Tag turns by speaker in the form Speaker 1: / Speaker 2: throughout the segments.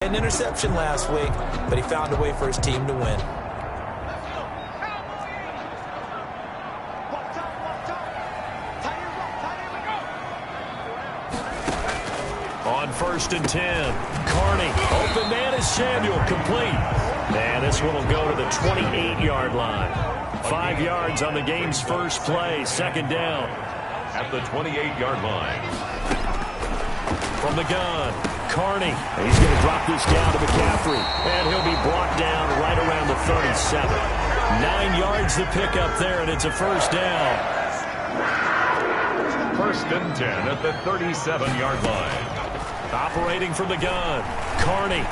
Speaker 1: an interception last week, but he found a way for his team to win.
Speaker 2: On 1st and 10, Carney, open man is Samuel, complete. And this one will go to the 28-yard line. 5 yards on the game's first play, 2nd down.
Speaker 3: At the 28-yard line.
Speaker 2: From the gun, Carney. He's going to drop this down to McCaffrey. And he'll be brought down right around the 37. 9 yards the pickup there, and it's a 1st down.
Speaker 3: 1st and 10 at the 37-yard line.
Speaker 2: Operating from the gun, Carney.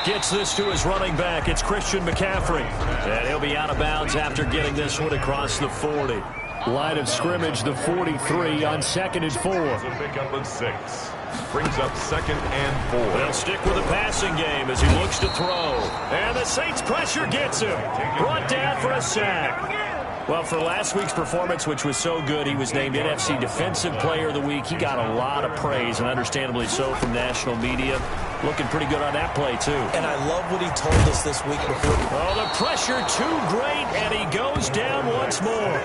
Speaker 2: Gets this to his running back. It's Christian McCaffrey. And he'll be out of bounds after getting this one across the 40. Line of scrimmage, the 43 on 2nd and 4.
Speaker 3: Pickup of 6. Brings up 2nd and 4.
Speaker 2: They'll stick with the passing game as he looks to throw. And the Saints pressure gets him. Brought down for a sack. Well, for last week's performance, which was so good, he was named NFC Defensive Player of the Week. He got a lot of praise, and understandably so, from national media. Looking pretty good on that play, too.
Speaker 1: And I love what he told us this week before.
Speaker 2: Oh, the pressure too great, and he goes down once more.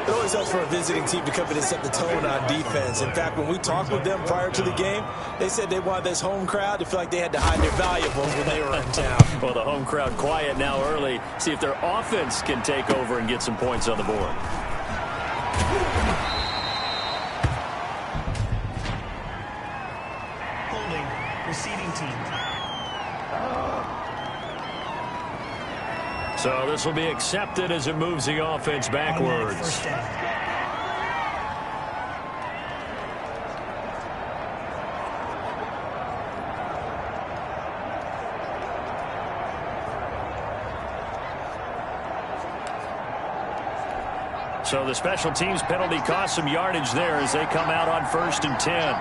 Speaker 1: It always helps for a visiting team to come in and set the tone on defense. In fact, when we talked with them prior to the game, they said they wanted this home crowd to feel like they had to hide their valuables when they were in town.
Speaker 2: Well, the home crowd quiet now early. See if their offense can take over and get some points on the board.
Speaker 4: Holding, receiving team.
Speaker 2: So this will be accepted as it moves the offense backwards.
Speaker 4: First down.
Speaker 2: So the special teams penalty cost some yardage there as they come out on 1st and 10.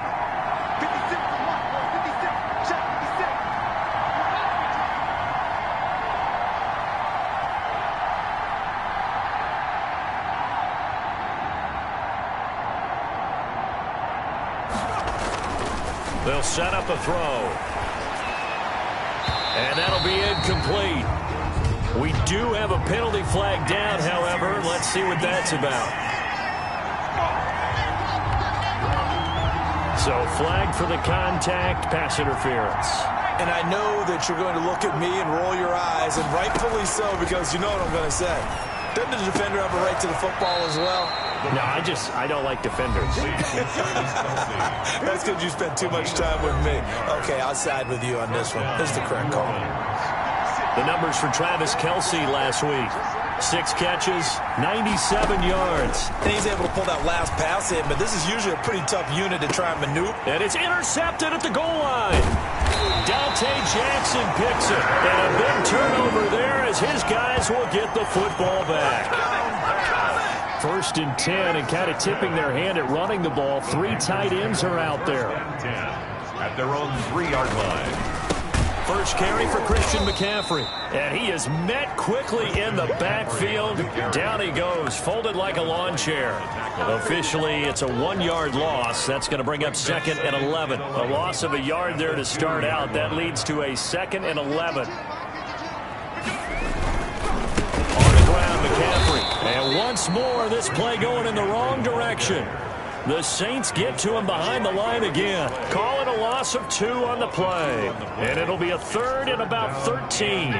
Speaker 2: They'll set up a throw. And that'll be incomplete. We do have a penalty flag down, however. Let's see what that's about. So flag for the contact, pass interference.
Speaker 1: And I know that you're going to look at me and roll your eyes, and rightfully so, because you know what I'm going to say. Doesn't the defender have a right to the football as well?
Speaker 2: No, I don't like defenders.
Speaker 1: That's because you spent too much time with me. Okay, I'll side with you on this one. This is the correct call.
Speaker 2: The numbers for Travis Kelce last week. 6 catches, 97 yards.
Speaker 1: And he's able to pull that last pass in, but this is usually a pretty tough unit to try and maneuver.
Speaker 2: And it's intercepted at the goal line. Dante Jackson picks it. And a big turnover there as his guys will get the football back. 1st and 10, and kind of tipping their hand at running the ball. 3 tight ends are out there.
Speaker 3: 10 at their own 3-yard line.
Speaker 2: First carry for Christian McCaffrey. And he is met quickly in the backfield. Down he goes, folded like a lawn chair. Officially, it's a 1-yard loss. That's going to bring up 2nd and 11. A loss of a yard there to start out. That leads to a 2nd and 11. On the ground, McCaffrey. And once more, this play going in the wrong direction. The Saints get to him behind the line again. Call it a loss of 2 on the play. And it'll be a 3rd and about 13.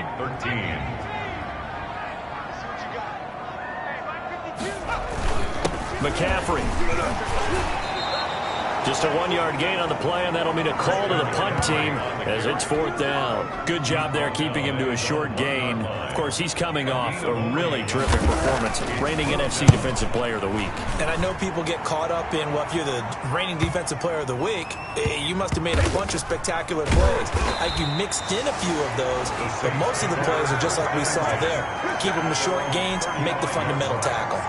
Speaker 2: McCaffrey. Just a 1-yard gain on the play, and that'll mean a call to the punt team as it's 4th down. Good job there keeping him to a short gain. Of course, he's coming off a really terrific performance, reigning NFC Defensive Player of the Week.
Speaker 1: And I know people get caught up in, well, if you're the reigning Defensive Player of the Week, you must have made a bunch of spectacular plays. Like you mixed in a few of those, but most of the plays are just like we saw there. Keep them to short gains, make the fundamental tackle.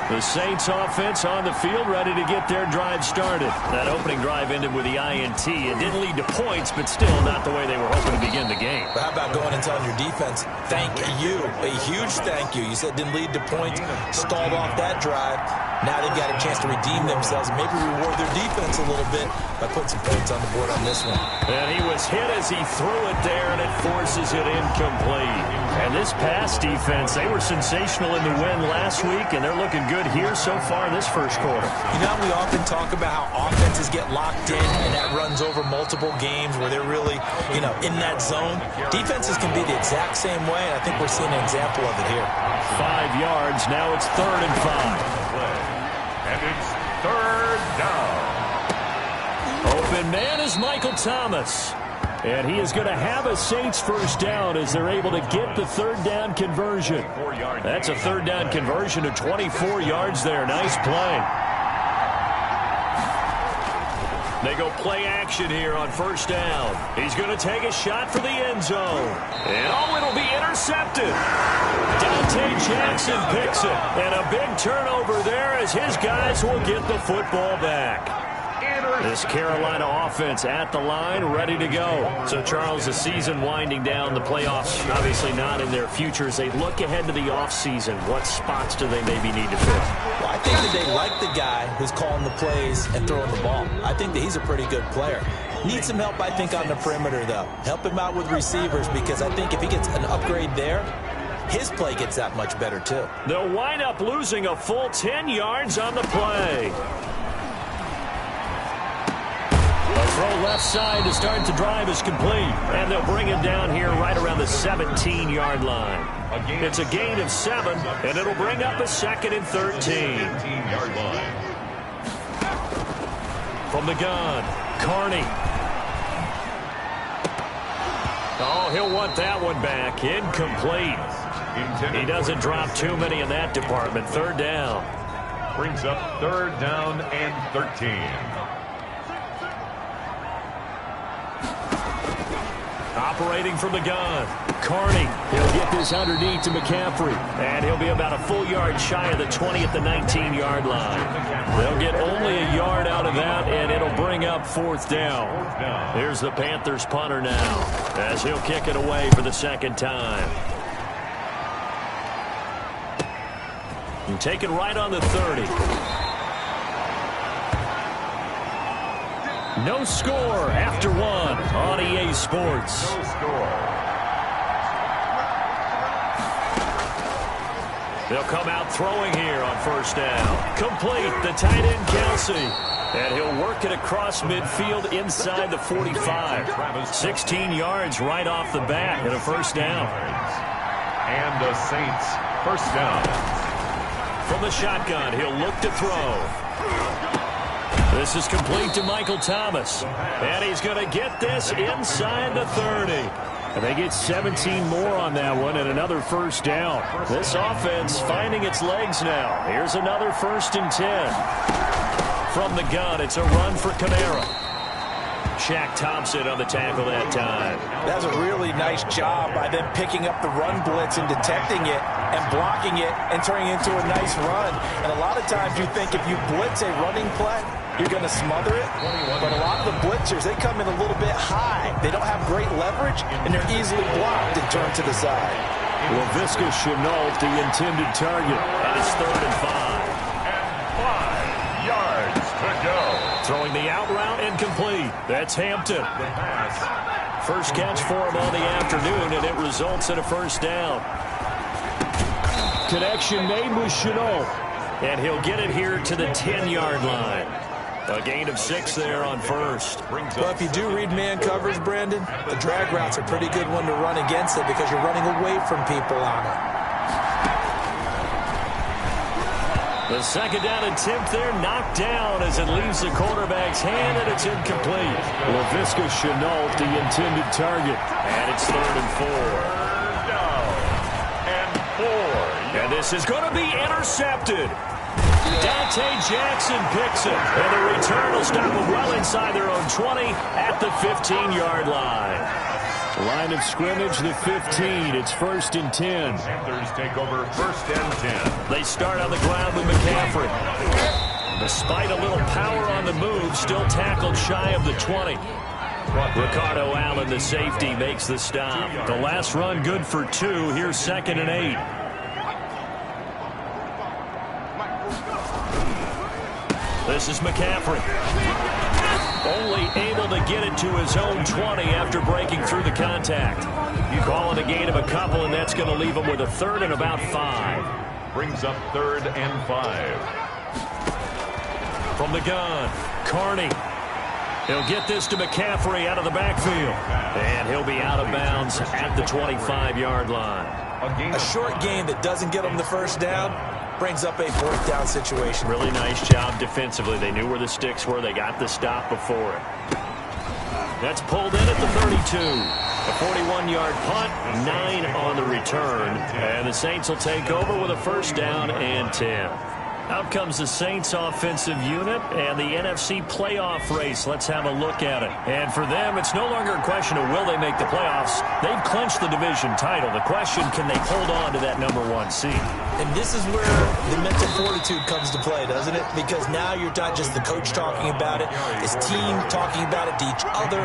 Speaker 2: The Saints offense on the field, ready to get their drive started. That opening drive ended with the INT. It didn't lead to points, but still not the way they were hoping to begin the game.
Speaker 1: But how about going and telling your defense, thank you, a huge thank you. You said it didn't lead to points, stalled off that drive. Now they've got a chance to redeem themselves and maybe reward their defense a little bit by putting some points on the board on this one.
Speaker 2: And he was hit as he threw it there, and it forces it incomplete. And this pass defense, they were sensational in the win last week, and they're looking good here so far in this first quarter.
Speaker 1: You know, we often talk about how offenses get locked in, and that runs over multiple games where they're really, in that zone. Defenses can be the exact same way, and I think we're seeing an example of it here.
Speaker 2: 5 yards. Now it's 3rd and 5.
Speaker 3: And it's 3rd down.
Speaker 2: Open man is Michael Thomas. And he is going to have a Saints first down as they're able to get the 3rd down conversion. That's a 3rd down conversion of 24 yards there. Nice play. They go play action here on 1st down. He's going to take a shot for the end zone. And it'll be intercepted. Dante Jackson picks it. And a big turnover there as his guys will get the football back. This Carolina offense at the line, ready to go. So, Charles, the season winding down, the playoffs obviously not in their future. As they look ahead to the offseason, what spots do they maybe need to fill?
Speaker 1: Well, I think that they like the guy who's calling the plays and throwing the ball. I think that he's a pretty good player. Needs some help, I think, on the perimeter, though. Help him out with receivers because I think if he gets an upgrade there, his play gets that much better, too.
Speaker 2: They'll wind up losing a full 10 yards on the play. Throw left side to start the drive is complete. And they'll bring it down here right around the 17-yard line. It's a gain of 7, and it'll bring up a 2nd and 13.
Speaker 3: 18-yard line.
Speaker 2: From the gun, Carney. Oh, he'll want that one back. Incomplete. He doesn't drop too many in that department. 3rd down.
Speaker 3: Brings up 3rd down and 13.
Speaker 2: Operating from the gun, Carney. He'll get this underneath to McCaffrey. And he'll be about a full yard shy of the 20 at the 19-yard line. They'll get only a yard out of that, and it'll bring up 4th down. Here's the Panthers punter now, as he'll kick it away for the 2nd time. And taken right on the 30. No score after 1 on EA Sports.
Speaker 3: No score.
Speaker 2: They'll come out throwing here on 1st down. Complete, the tight end Kelsey. And he'll work it across midfield inside the 45. 16 yards right off the bat and a 1st down.
Speaker 3: And the Saints 1st down.
Speaker 2: From the shotgun, he'll look to throw. This is complete to Michael Thomas. And he's going to get this inside the 30. And they get 17 more on that one and another 1st down. This offense finding its legs now. Here's another 1st and 10. From the gun, it's a run for Kamara. Shaq Thompson on the tackle that time.
Speaker 1: That's a really nice job by them picking up the run blitz and detecting it and blocking it and turning it into a nice run. And a lot of times you think if you blitz a running play, you're going to smother it. But a lot of the blitzers, they come in a little bit high. They don't have great leverage, and they're easily blocked and turned to the side.
Speaker 2: Laviska Shenault, the intended target. And it's 3rd and 5.
Speaker 3: And 5 yards to go.
Speaker 2: Throwing the out route incomplete. That's Hampton. First catch for him on the afternoon, and it results in a 1st down. Connection made with Shenault. And he'll get it here to the 10-yard line. A gain of 6 there on 1st.
Speaker 1: Well, if you do read man coverage, Brandon, the drag route's a pretty good one to run against it because you're running away from people on it.
Speaker 2: The 2nd down attempt there knocked down as it leaves the quarterback's hand, and it's incomplete. Laviska Shenault, the intended target. And it's 3rd and 4.
Speaker 3: Down and 4.
Speaker 2: And this is going to be intercepted. Dante Jackson picks it. And the return will stop them well inside their own 20 at the 15-yard line. Line of scrimmage, the 15. It's 1st and 10.
Speaker 3: Panthers take over 1st and 10.
Speaker 2: They start on the ground with McCaffrey. Despite a little power on the move, still tackled shy of the 20. Ricardo Allen, the safety, makes the stop. The last run good for 2. Here's 2nd and 8. This is McCaffrey. Only able to get it to his own 20 after breaking through the contact. You call it a gain of a couple, and that's going to leave him with a third and about 5.
Speaker 3: Brings up 3rd and 5.
Speaker 2: From the gun, Carney. He'll get this to McCaffrey out of the backfield. And he'll be out of bounds at the 25-yard line.
Speaker 1: A short gain that doesn't get him the first down brings up a 4th down situation.
Speaker 2: Really nice job defensively. They knew where the sticks were. They got the stop before it. That's pulled in at the 32. A 41-yard punt, 9 on the return. And the Saints will take over with a 1st down and 10. Out comes the Saints offensive unit and the NFC playoff race. Let's have a look at it. And for them, it's no longer a question of will they make the playoffs. They've clinched the division title. The question, can they hold on to that number 1 seed?
Speaker 1: And this is where the mental fortitude comes to play, doesn't it? Because now you're not just the coach talking about it, his team talking about it to each other,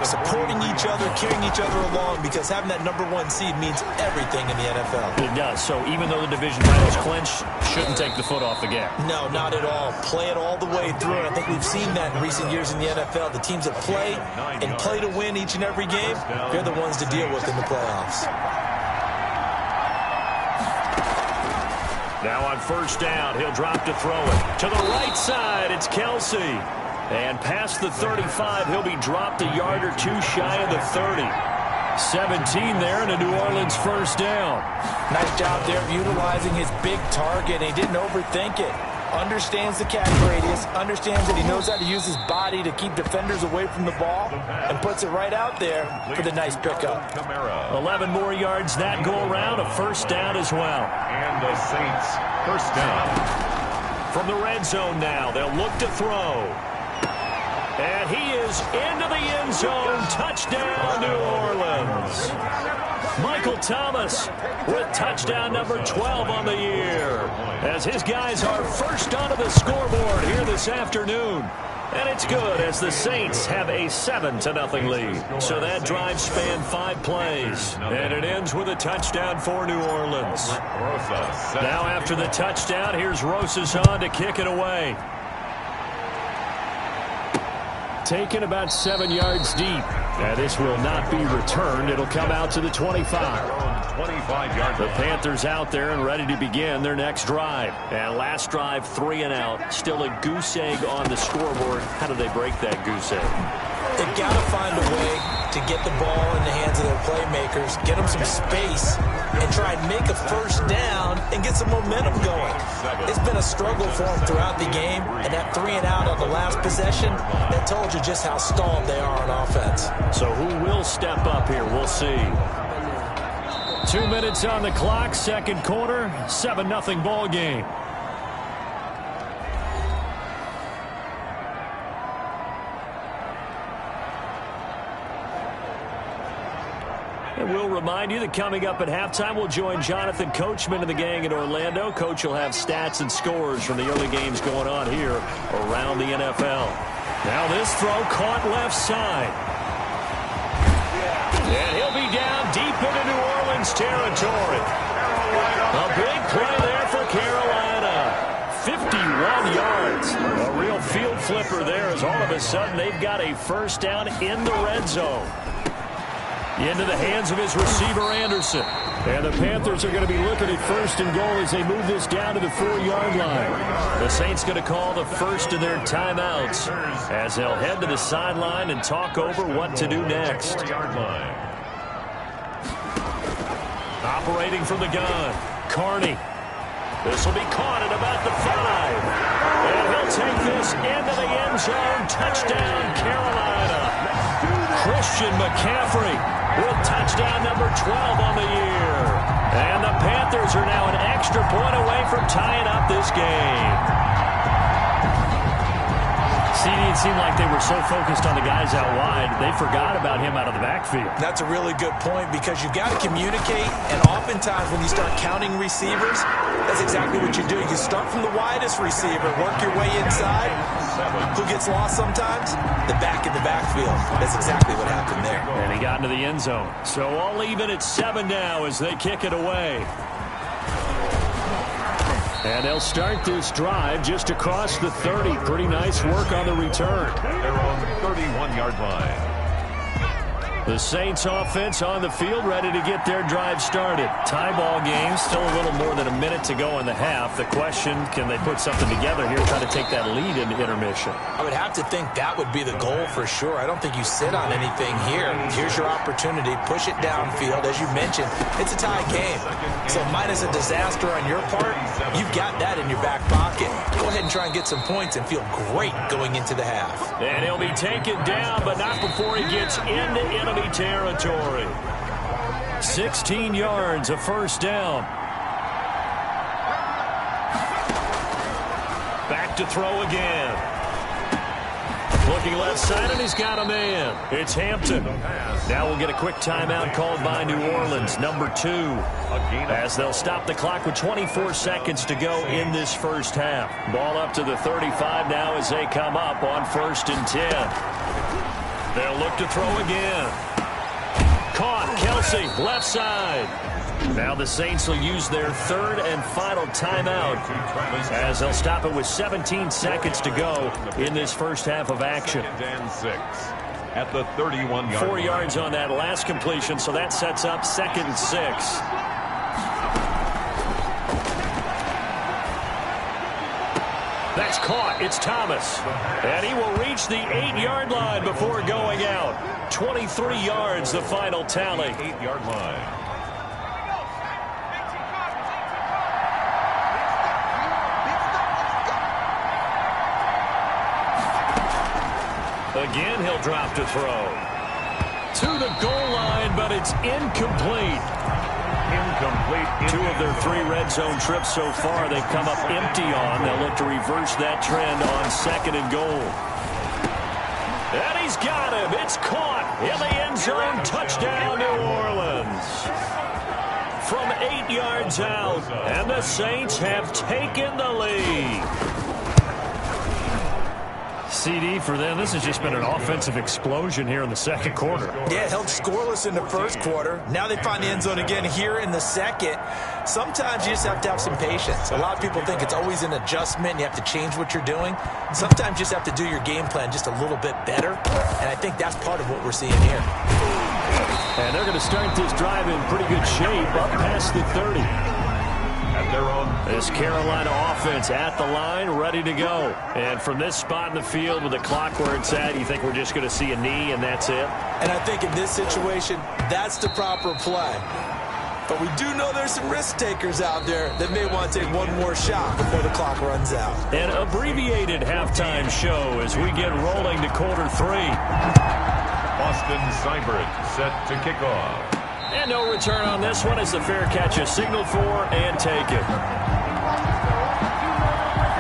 Speaker 1: supporting each other, carrying each other along, because having that number 1 seed means everything in the NFL.
Speaker 2: It does. So even though the division title's clinched, shouldn't take the foot off the gas.
Speaker 1: No, not at all. Play it all the way through. And I think we've seen that in recent years in the NFL. The teams that play and play to win each and every game, they're the ones to deal with in the playoffs.
Speaker 2: Now on 1st down, he'll drop to throw it. To the right side, it's Kelsey. And past the 35, he'll be dropped a yard or 2 shy of the 30. 17 there and a New Orleans 1st down.
Speaker 1: Nice job there of utilizing his big target. He didn't overthink it. Understands the catch radius, understands that he knows how to use his body to keep defenders away from the ball, and puts it right out there for the nice pickup.
Speaker 2: 11 more yards that go around, a 1st down as well.
Speaker 3: And the Saints 1st down.
Speaker 2: From the red zone now, they'll look to throw. And he is into the end zone. Touchdown, New Orleans. Michael Thomas with touchdown number 12 on the year, as his guys are first onto the scoreboard here this afternoon. And it's good as the Saints have a 7-0 lead. So that drive spanned 5 plays. And it ends with a touchdown for New Orleans. Now after the touchdown, here's Rosas on to kick it away. Taken about 7 yards deep. And this will not be returned. It'll come out to the 25.
Speaker 3: 25-yard.
Speaker 2: The Panthers out there and ready to begin their next drive. And last drive, 3 and out. Still a goose egg on the scoreboard. How do they break that goose egg?
Speaker 1: They've got to find a way to get the ball in the hands of their playmakers, get them some space, and try and make a 1st down and get some momentum going. It's been a struggle for them throughout the game, and that 3 and out on the last possession, that told you just how stalled they are on offense.
Speaker 2: So who will step up here? We'll see. 2 minutes on the clock, 2nd quarter, 7-0 ball game. And we'll remind you that coming up at halftime, we'll join Jonathan Coachman and the gang in Orlando. Coach will have stats and scores from the early games going on here around the NFL. Now this throw caught left side. And he'll be down deep into New Orleans territory. A big play there for Carolina. 51 yards. A real field flipper there as all of a sudden they've got a 1st down in the red zone. Into the hands of his receiver, Anderson. And the Panthers are going to be looking at 1st and goal as they move this down to the 4-yard line. The Saints going to call the first of their timeouts as they'll head to the sideline and talk over what to do next. Operating from the gun, Carney. This will be caught at about the 5. And he'll take this into the end zone. Touchdown, Carolina. Christian McCaffrey with touchdown number 12 on the year. And the Panthers are now an extra point away from tying up this game. CD, it seemed like they were so focused on the guys out wide, they forgot about him out of the backfield.
Speaker 1: That's a really good point because you've got to communicate, and oftentimes when you start counting receivers, that's exactly what you do. You start from the widest receiver, work your way inside. Who gets lost sometimes? The back in the backfield. That's exactly what happened there.
Speaker 2: And he got into the end zone. So all even at 7 now as they kick it away. And they'll start this drive just across the 30. Pretty nice work on the return.
Speaker 3: They're on the 31-yard line.
Speaker 2: The Saints offense on the field, ready to get their drive started. Tie ball game, still a little more than a minute to go in the half. The question, can they put something together here, try to take that lead into intermission?
Speaker 1: I would have to think that would be the goal for sure. I don't think you sit on anything here. Here's your opportunity. Push it downfield. As you mentioned, it's a tie game. So minus a disaster on your part, you've got that in your back pocket. Go ahead and try and get some points and feel great going into the half.
Speaker 2: And he'll be taken down, but not before he gets into enemy territory. 16 yards, a first down. Back to throw again. Looking left side, and he's got a man. It's Hampton. Now we'll get a quick timeout called by New Orleans, number 2, as they'll stop the clock with 24 seconds to go in this first half. Ball up to the 35 now as they come up on 1st and 10. They'll look to throw again. Caught. Kelsey, left side. Now the Saints will use their 3rd and final timeout as they'll stop it with 17 seconds to go in this first half of action.
Speaker 3: And 6 at the 31-yard
Speaker 2: 4 yards on that last completion, so that sets up 2nd and 6. That's caught. It's Thomas. And he will reach the 8-yard line before going out. 23 yards, the final tally.
Speaker 3: 8-yard line.
Speaker 2: Again, he'll drop to throw. To the goal line, but it's incomplete.
Speaker 3: Incomplete.
Speaker 2: 2 of their 3 red zone trips so far they've come up empty on. They'll look to reverse that trend on 2nd and goal. And he's got him. It's caught in the end zone. Touchdown, New Orleans. From 8 yards out, and the Saints have taken the lead. CD for them. This has just been an offensive explosion here in the second quarter.
Speaker 1: Yeah, held scoreless in the first quarter. Now they find the end zone again here in the second. Sometimes you just have to have some patience. A lot of people think it's always an adjustment. You have to change what you're doing. Sometimes you just have to do your game plan just a little bit better. And I think that's part of what we're seeing here.
Speaker 2: And they're going to start this drive in pretty good shape up past the 30.
Speaker 3: At their own.
Speaker 2: This Carolina offense at the line, ready to go. And from this spot in the field with the clock where it's at, you think we're just going to see a knee and that's it?
Speaker 1: And I think in this situation, that's the proper play. But we do know there's some risk takers out there that may want to take one more shot before the clock runs out.
Speaker 2: An abbreviated halftime show as we get rolling to quarter 3.
Speaker 3: Austin Seibert set to kick off.
Speaker 2: And no return on this one as the fair catch is signaled for and taken.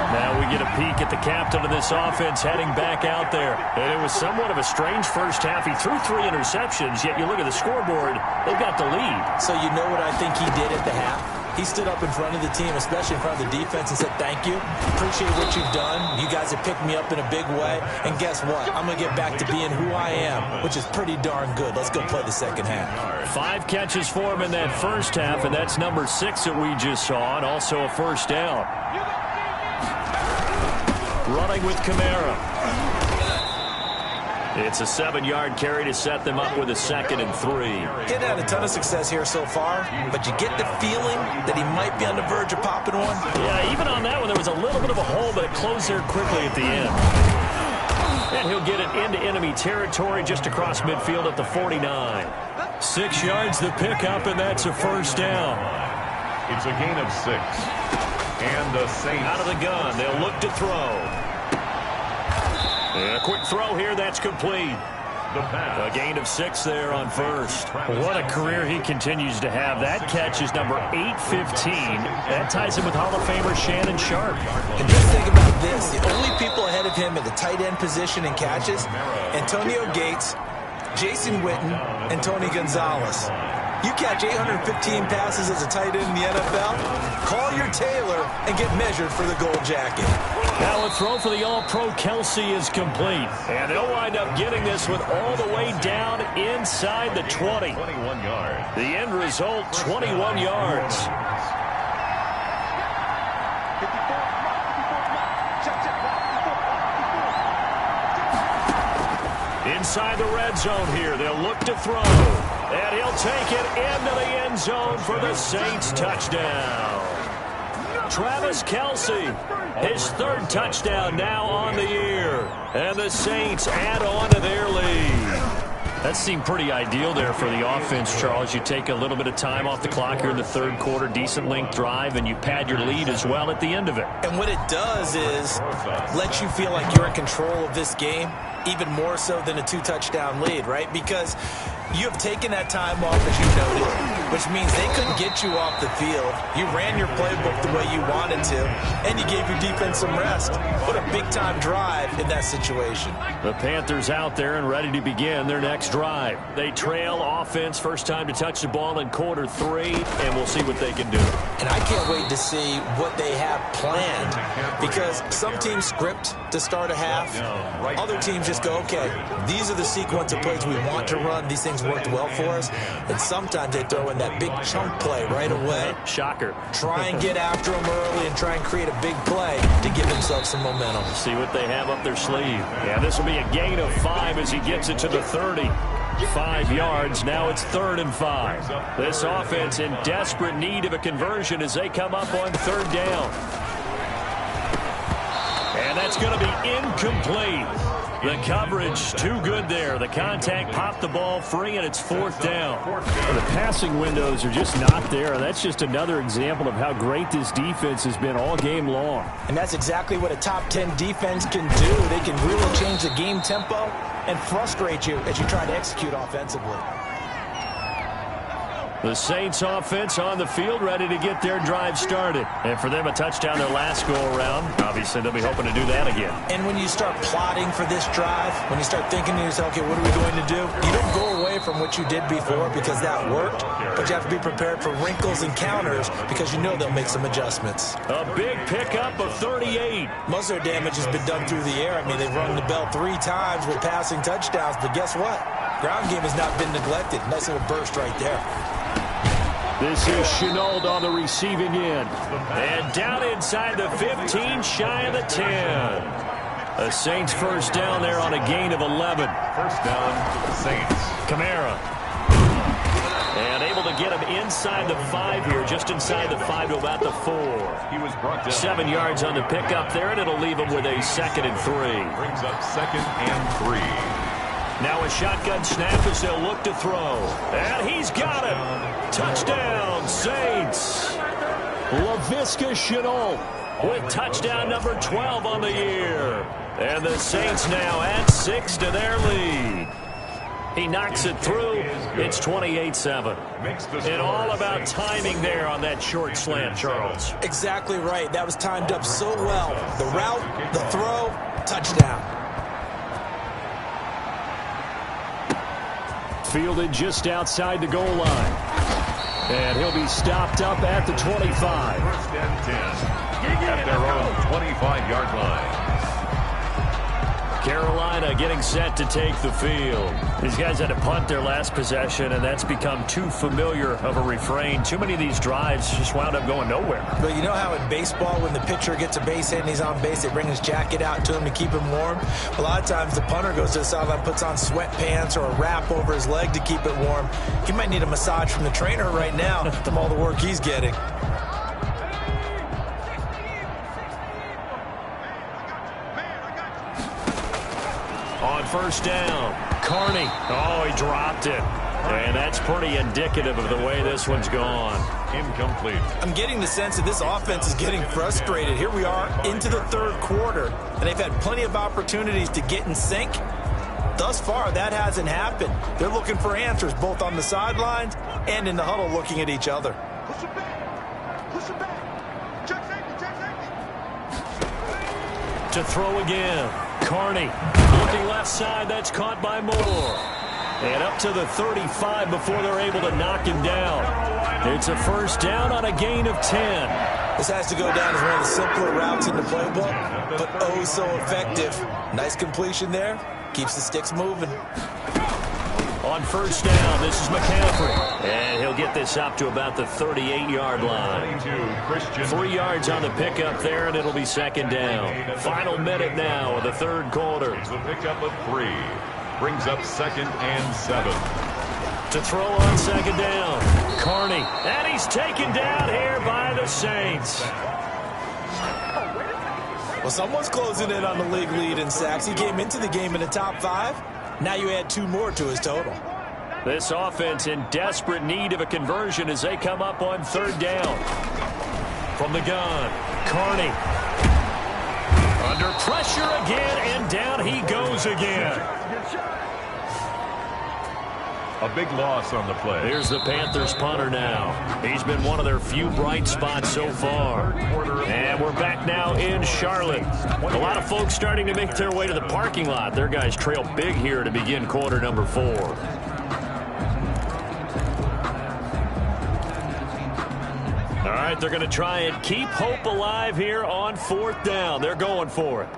Speaker 2: Now we get a peek at the captain of this offense heading back out there. And it was somewhat of a strange first half. He threw 3 interceptions, yet you look at the scoreboard, they've got the lead.
Speaker 1: So you know what I think he did at the half? He stood up in front of the team, especially in front of the defense, and said, thank you. Appreciate what you've done. You guys have picked me up in a big way. And guess what? I'm going to get back to being who I am, which is pretty darn good. Let's go play the second half.
Speaker 2: 5 catches for him in that first half, and that's number 6 that we just saw, and also a first down. Running with Kamara. It's a 7-yard carry to set them up with a 2nd and 3.
Speaker 1: Getting had a ton of success here so far, but you get the feeling that he might be on the verge of popping one.
Speaker 2: Yeah, even on that one, there was a little bit of a hole, but it closed there quickly at the end. And he'll get it into enemy territory just across midfield at the 49. 6 yards the pickup, and that's a first down.
Speaker 3: It's a gain of 6. And the Saints.
Speaker 2: Out of the gun, they'll look to throw. And a quick throw here, that's complete.
Speaker 3: The pass.
Speaker 2: A gain of 6 there on first. What a career he continues to have. That catch is number 815. That ties him with Hall of Famer Shannon Sharpe.
Speaker 1: And just think about this. The only people ahead of him at the tight end position in catches, Antonio Gates, Jason Witten, and Tony Gonzalez. You catch 815 passes as a tight end in the NFL, call your tailor and get measured for the gold jacket.
Speaker 2: Now a throw for the All-Pro Kelsey is complete. And they'll wind up getting this with all the way down inside the 20.
Speaker 3: 21 yards.
Speaker 2: The end result, 21 yards. inside the red zone here. They'll look to throw. And he'll take it into the end zone for the Saints touchdown. Travis Kelce, his third touchdown now on the year. And the Saints add on to their lead. That seemed pretty ideal there for the offense, Charles. You take a little bit of time off the clock here in the third quarter, decent length drive, and you pad your lead as well at the end of it.
Speaker 1: And what it does is let you feel like you're in control of this game, even more so than a 2-touchdown lead, right? Because you have taken that time off, as you noted, which means they couldn't get you off the field. You ran your playbook the way you wanted to, and you gave your defense some rest. What a big-time drive in that situation.
Speaker 2: The Panthers out there and ready to begin their next drive. They trail offense, first time to touch the ball in quarter 3, and we'll see what they can do.
Speaker 1: And I can't wait to see what they have planned, because some teams script to start a half. Other teams just go, okay, these are the sequence of plays we want to run. These things worked well for us. And sometimes they throw in that big chunk play right away.
Speaker 2: Shocker.
Speaker 1: Try and get after them early and try and create a big play to give themselves some momentum.
Speaker 2: See what they have up their sleeve. Yeah, this will be a gain of 5 as he gets it to the 30. 5 yards. Now it's 3rd and 5. This offense in desperate need of a conversion as they come up on 3rd down. And that's going to be incomplete. The coverage too good there. The contact popped the ball free, and it's 4th down.
Speaker 5: The passing windows are just not there. That's just another example of how great this defense has been all game long.
Speaker 1: And that's exactly what a top 10 defense can do. They can really change the game tempo and frustrate you as you try to execute offensively.
Speaker 2: The Saints offense on the field ready to get their drive started. And for them, a touchdown their last go-around. Obviously, they'll be hoping to do that again.
Speaker 1: And when you start plotting for this drive, when you start thinking to yourself, okay, what are we going to do? You don't go away from what you did before because that worked, but you have to be prepared for wrinkles and counters because you know they'll make some adjustments.
Speaker 2: A big pickup of 38.
Speaker 1: Most of their damage has been done through the air. I mean, they've rung the bell 3 times with passing touchdowns, but guess what? Ground game has not been neglected. Nice little burst right there.
Speaker 2: This is Shenault on the receiving end. And down inside the 15, shy of the 10. The Saints first down there on a gain of 11.
Speaker 3: First down, Saints.
Speaker 2: Kamara. And able to get him inside the 5 here, just inside the 5 to about the 4.
Speaker 3: He was brought down.
Speaker 2: 7 yards on the pickup there, and it'll leave him with a 2nd and 3.
Speaker 3: Brings up 2nd and 3.
Speaker 2: Now a shotgun snap as they'll look to throw. And he's got it. Touchdown, Saints. Laviska Shenault with touchdown number 12 on the year. And the Saints now add 6 to their lead. He knocks it through. It's 28-7. And all about timing there on that short slant, Charles.
Speaker 1: Exactly right. That was timed up so well. The route, the throw, touchdown.
Speaker 5: Fielded just outside the goal line. And he'll be stopped up at the 25.
Speaker 3: 1st and 10. At their own 25-yard line.
Speaker 2: Carolina getting set to take the field. These guys had to punt their last possession, and that's become too familiar of a refrain. Too many of these drives just wound up going nowhere.
Speaker 1: But you know how in baseball, when the pitcher gets a base hit and he's on base, they bring his jacket out to him to keep him warm? A lot of times the punter goes to the sideline, puts on sweatpants or a wrap over his leg to keep it warm. He might need a massage from the trainer right now from all the work he's getting.
Speaker 2: On first down, Carney. Oh, he dropped it. And that's pretty indicative of the way this one's gone.
Speaker 3: Incomplete.
Speaker 1: I'm getting the sense that this offense is getting frustrated. Here we are into the 3rd quarter, and they've had plenty of opportunities to get in sync. Thus far, that hasn't happened. They're looking for answers both on the sidelines and in the huddle looking at each other.
Speaker 6: Push it back. Push it back. Check safety. Check safety.
Speaker 2: To throw again. Carney looking left side. That's caught by Moore. And up to the 35 before they're able to knock him down. It's a first down on a gain of 10.
Speaker 1: This has to go down as one of the simpler routes in the playbook, but oh so effective. Nice completion there. Keeps the sticks moving.
Speaker 2: On first down, this is McCaffrey. And he'll get this up to about the 38-yard line. 3 yards on the pickup there, and it'll be 2nd down. Final minute now of the 3rd quarter.
Speaker 3: It's a pickup of 3. brings up 2nd and 7.
Speaker 2: To throw on 2nd down. Carney. And he's taken down here by the Saints.
Speaker 1: Well, someone's closing in on the league lead in sacks. He came into the game in the top 5. Now you add 2 more to his total.
Speaker 2: This offense in desperate need of a conversion as they come up on 3rd down. From the gun, Carney. Under pressure again, and down he goes again.
Speaker 3: A big loss on the play.
Speaker 2: Here's the Panthers punter now. He's been one of their few bright spots so far. And we're back now in Charlotte. A lot of folks starting to make their way to the parking lot. Their guys trail big here to begin quarter number 4. All right, they're going to try and keep hope alive here on 4th down. They're going for it.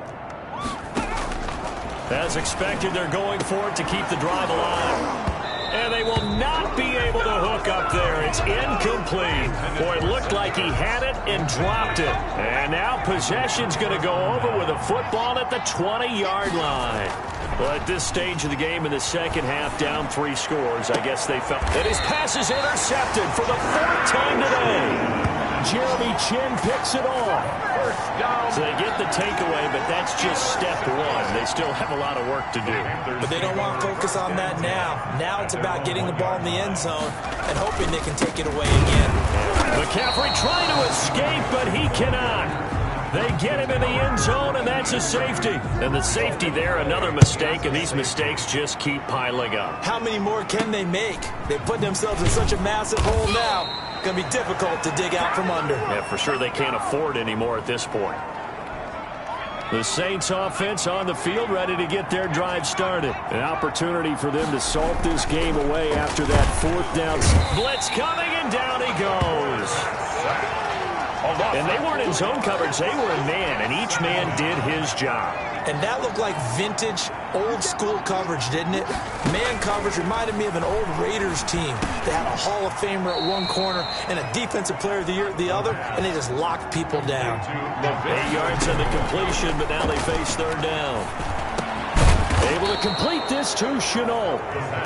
Speaker 2: As expected, they're going for it to keep the drive alive. And they will not be able to hook up there. It's incomplete. Boy, it looked like he had it and dropped it. And now possession's going to go over with a football at the 20-yard line. Well, at this stage of the game in the second half, down 3 scores, I guess they felt that his pass is intercepted for the 4th time today. Jeremy Chinn picks it off. So they get the takeaway, but that's just step 1. They still have a lot of work to do.
Speaker 1: But they don't want to focus on that now. Now it's about getting the ball in the end zone and hoping they can take it away again.
Speaker 2: McCaffrey trying to escape, but he cannot. They get him in the end zone, and that's a safety. And the safety there, another mistake, and these mistakes just keep piling up.
Speaker 1: How many more can they make? They put themselves in such a massive hole now. Going to be difficult to dig out from under.
Speaker 2: Yeah, for sure they can't afford anymore at this point. The Saints offense on the field ready to get their drive started. An opportunity for them to salt this game away after that 4th down. Blitz coming, and down he goes. And they weren't in zone coverage. They were in man, and each man did his job.
Speaker 1: And that looked like vintage, old-school coverage, didn't it? Man coverage reminded me of an old Raiders team. They had a Hall of Famer at one corner and a Defensive Player of the Year at the other, and they just locked people down.
Speaker 2: 8 yards on the completion, but now they face 3rd down. Able to complete this to Shenault.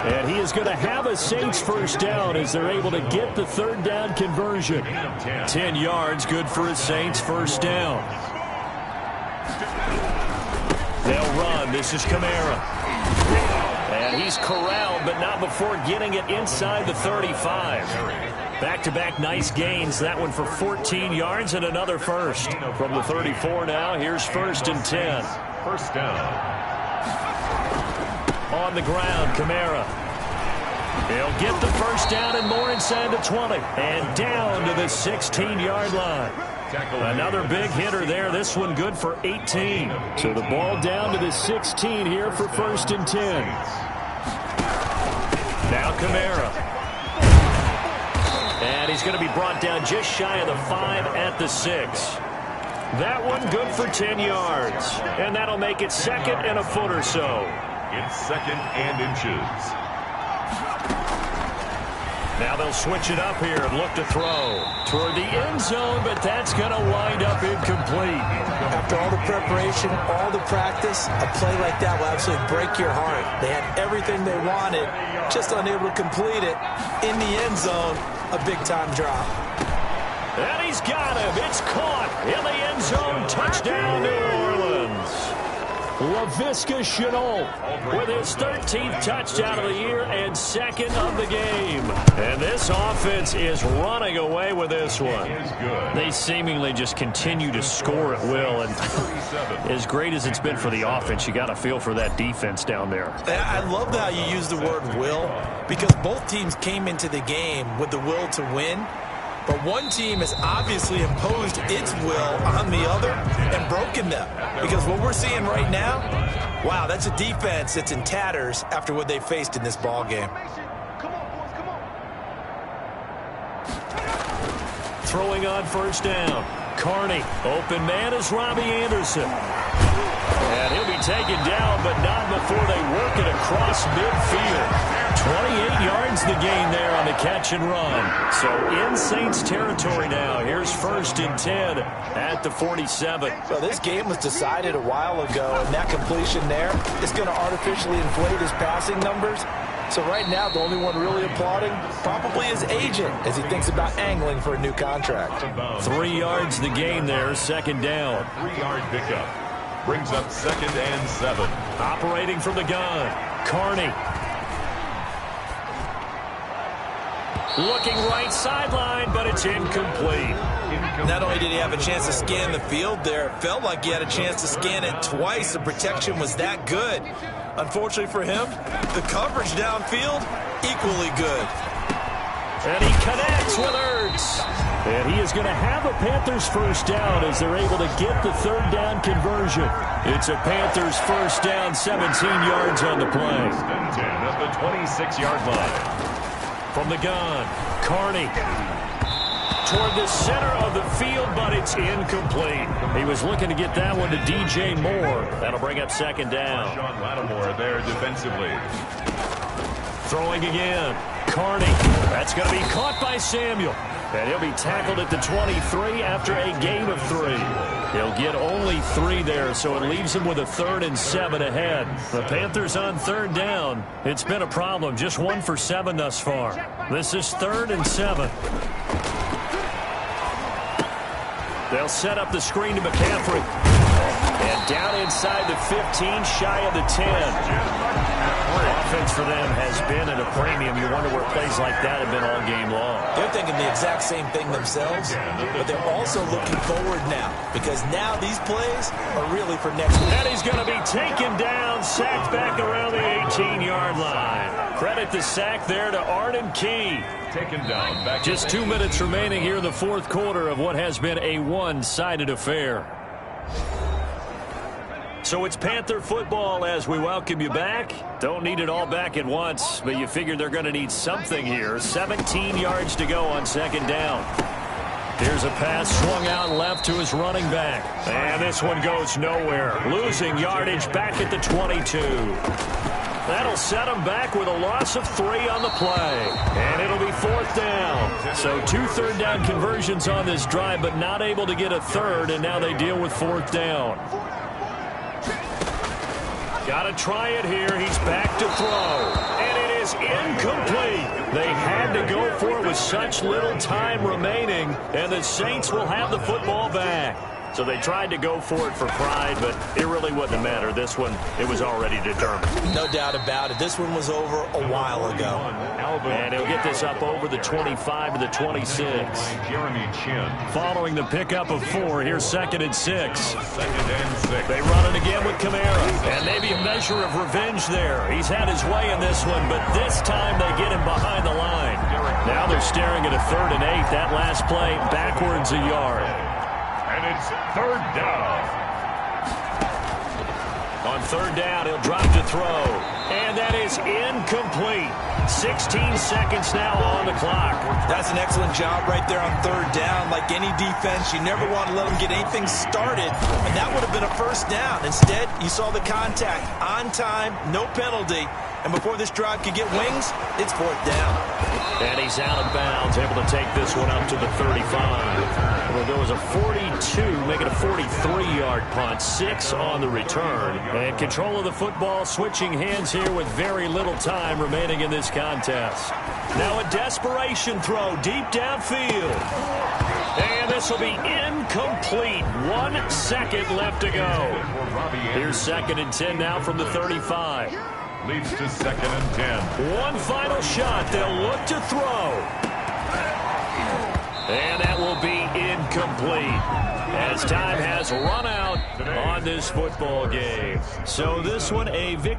Speaker 2: And he is going to have a Saints 1st down as they're able to get the 3rd down conversion. 10 yards, good for a Saints 1st down. They'll run. This is Kamara. And he's corralled, but not before getting it inside the 35. Back-to-back nice gains. That one for 14 yards and another first. From the 34 now, here's 1st and 10.
Speaker 3: 1st down.
Speaker 2: On the ground, Kamara. He'll get the 1st down and more inside the 20. And down to the 16-yard line. Another big hitter there. This one good for 18. So the ball down to the 16 here for 1st and 10. Now Kamara. And he's going to be brought down just shy of the 5 at the 6. That one good for 10 yards. And that'll make it 2nd and a foot or so.
Speaker 3: It's 2nd and inches.
Speaker 2: Now they'll switch it up here and look to throw toward the end zone, but that's going to wind up incomplete.
Speaker 1: After all the preparation, all the practice, a play like that will absolutely break your heart. They had everything they wanted, just unable to complete it. In the end zone, a big-time drop.
Speaker 2: And he's got him. It's caught in the end zone. Touchdown, New Orleans. Laviska Shenault with his 13th touchdown of the year and 2nd of the game. And this offense is running away with this one. They seemingly just continue to score at will. And as great as it's been for the offense, you got to feel for that defense down there.
Speaker 1: I love how you use the word will, because both teams came into the game with the will to win. But one team has obviously imposed its will on the other and broken them. Because what we're seeing right now, wow, that's a defense that's in tatters after what they faced in this ball game.
Speaker 2: Throwing on 1st down. Carney, open man is Robbie Anderson. And he'll be taken down, but not before they work it across midfield. 28 yards the gain there on the catch and run. So in Saints territory now. Here's 1st and 10 at the 47.
Speaker 1: Well, this game was decided a while ago, and that completion there is going to artificially inflate his passing numbers. So right now, the only one really applauding probably his agent as he thinks about angling for a new contract.
Speaker 2: 3 yards the gain there, 2nd down.
Speaker 3: 3-yard pickup. Brings up 2nd and 7.
Speaker 2: Operating from the gun, Carney. Looking right sideline, but it's incomplete.
Speaker 1: Not only did he have a chance to scan the field there, it felt like he had a chance to scan it twice. The protection was that good. Unfortunately for him, the coverage downfield, equally good.
Speaker 2: And he connects with Ertz. And he is going to have a Panthers 1st down as they're able to get the 3rd down conversion. It's a Panthers 1st down, 17 yards on the play.
Speaker 3: 10 at the 26-yard line.
Speaker 2: From the gun, Carney. Toward the center of the field, but it's incomplete. He was looking to get that one to DJ Moore. That'll bring up 2nd down.
Speaker 3: Sean Lattimore there defensively.
Speaker 2: Throwing again, Carney. That's going to be caught by Samuel. And he'll be tackled at the 23 after a gain of 3. He'll get only 3 there, so it leaves him with a 3rd and 7 ahead. The Panthers on 3rd down. It's been a problem. Just 1 for 7 thus far. This is 3rd and 7. They'll set up the screen to McCaffrey. And down inside the 15, shy of the 10. Offense for them has been at a premium. You wonder where plays like that have been all game long.
Speaker 1: They're thinking the exact same thing themselves, but they're also looking forward now because now these plays are really for next week.
Speaker 2: And he's going to be taken down, sacked back around the 18-yard line. Credit the sack there to Arden Key.
Speaker 3: Taken down. Back
Speaker 2: Just 2 minutes remaining here in the 4th quarter of what has been a one-sided affair. So it's Panther football as we welcome you back. Don't need it all back at once, but you figure they're going to need something here. 17 yards to go on 2nd down. Here's a pass swung out left to his running back. And this one goes nowhere. Losing yardage back at the 22. That'll set him back with a loss of 3 on the play. And it'll be 4th down. So 2 3rd down conversions on this drive, but not able to get a 3rd, and now they deal with 4th down. Got to try it here. He's back to throw. And it is incomplete. They had to go for it with such little time remaining, and the Saints will have the football back. So they tried to go for it for pride, but it really wouldn't matter. This one, it was already determined.
Speaker 1: No doubt about it. This one was over a while ago.
Speaker 2: And he'll get this up over the 25 to the 26.
Speaker 3: Jeremy Chin.
Speaker 2: Following the pickup of 4, here's 2nd and 6.
Speaker 3: 2nd and 6.
Speaker 2: They run it again with Kamara. And maybe a measure of revenge there. He's had his way in this one, but this time they get him behind the line. Now they're staring at a 3rd and 8. That last play backwards a yard.
Speaker 3: And it's 3rd down.
Speaker 2: On 3rd down, he'll drop to throw. And that is incomplete. 16 seconds now on the clock.
Speaker 1: That's an excellent job right there on 3rd down. Like any defense, you never want to let them get anything started, and that would have been a 1st down. Instead, you saw the contact on time, no penalty, and before this drive could get wings, it's 4th down.
Speaker 2: And he's out of bounds, able to take this one up to the 35. Well, there was a 42, making a 43-yard punt, 6 on the return. And control of the football, switching hands here with very little time remaining in this contest. Now a desperation throw deep downfield. And this will be incomplete. 1 second left to go. Here's 2nd and 10 now from the 35.
Speaker 3: Leads to 2nd and 10.
Speaker 2: One final shot. They'll look to throw. And that will be incomplete as time has run out on this football game. So this one a victory.